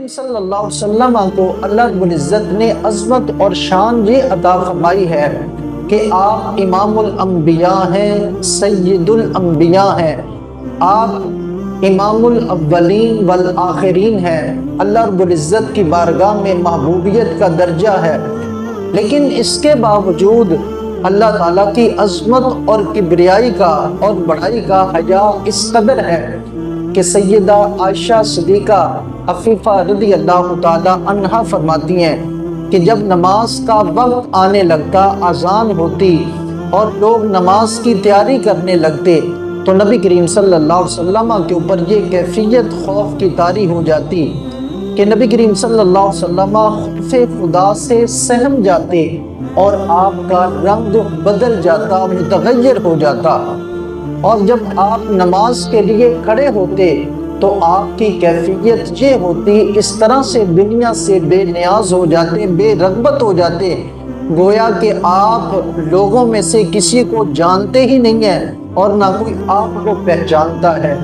کریم صلی اللہ علیہ وسلم کو اللہ رب العزت نے عظمت اور شان یہ عطا فرمائی ہے کہ آپ امام الانبیاء ہیں، سید الانبیاء ہیں، آپ امام الاولین والآخرین ہیں۔ اللہ رب العزت کی بارگاہ میں محبوبیت کا درجہ ہے، لیکن اس کے باوجود اللہ تعالیٰ کی عظمت اور کبریائی کا اور بڑائی کا حیا اس قدر ہے کہ سیدہ عائشہ صدیقہ عفیفہ رضی اللہ تعالیٰ عنہا فرماتی ہیں کہ جب نماز کا وقت آنے لگتا، اذان ہوتی اور لوگ نماز کی تیاری کرنے لگتے تو نبی کریم صلی اللہ علیہ وسلم کے اوپر یہ کیفیت خوف کی طاری ہو جاتی کہ نبی کریم صلی اللہ علیہ وسلم خوف خدا سے سہم جاتے اور آپ کا رنگ بدل جاتا، متغیر ہو جاتا، اور جب آپ نماز کے لیے کھڑے ہوتے تو آپ کی کیفیت یہ ہوتی، اس طرح سے دنیا سے بے نیاز ہو جاتے، بے رغبت ہو جاتے، گویا کہ آپ لوگوں میں سے کسی کو جانتے ہی نہیں ہیں اور نہ کوئی آپ کو پہچانتا ہے۔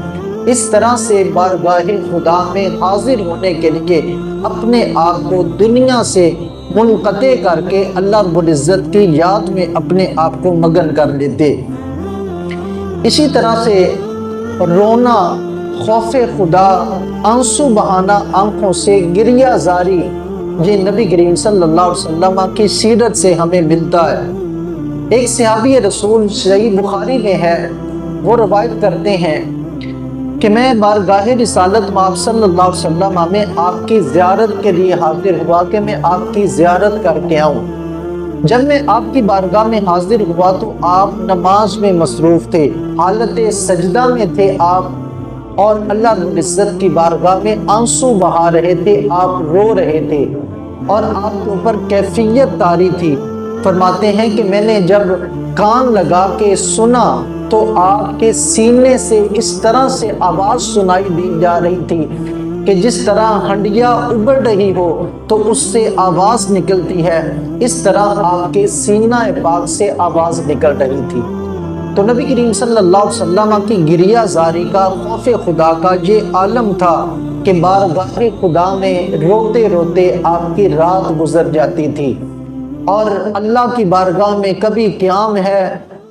اس طرح سے بارگاہ خدا میں حاضر ہونے کے لیے اپنے آپ کو دنیا سے منقطع کر کے اللہ رب العزت کی یاد میں اپنے آپ کو مگن کر لیتے۔ اسی طرح سے رونا، خوف خدا، آنسو بہانا آنکھوں سے، گریہ زاری، یہ نبی کریم صلی اللہ علیہ وسلم کی سیرت سے ہمیں ملتا ہے۔ ایک صحابی رسول صحیح بخاری میں ہے، وہ روایت کرتے ہیں کہ میں بارگاہ رسالت میں آپ صلی اللہ علیہ وسلم میں آپ کی زیارت کے لیے حاضر ہوا کہ میں آپ کی زیارت کر کے آؤں۔ جب میں آپ کی بارگاہ میں حاضر ہوا تو آپ نماز میں مصروف تھے، حالت سجدہ میں تھے آپ، اور اللہ رب العزت کی بارگاہ میں آنسو بہا رہے تھے، آپ رو رہے تھے اور آپ کے اوپر کیفیت طاری تھی۔ فرماتے ہیں کہ میں نے جب کان لگا کے سنا تو آپ کے سینے سے اس طرح سے آواز سنائی دی جا رہی تھی کہ جس طرح ہنڈیا ابل رہی ہو تو اس سے آواز نکلتی ہے، اس طرح آپ کے سینہ پاک سے آواز نکل رہی تھی۔ تو نبی کریم صلی اللہ علیہ وسلم کی گریہ زاری کا، خوف خدا کا یہ عالم تھا کہ بارگاہ خدا میں روتے روتے آپ کی رات گزر جاتی تھی، اور اللہ کی بارگاہ میں کبھی قیام ہے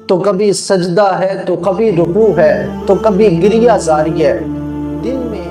تو کبھی سجدہ ہے، تو کبھی رکوع ہے، تو کبھی گریہ زاری ہے۔ دن میں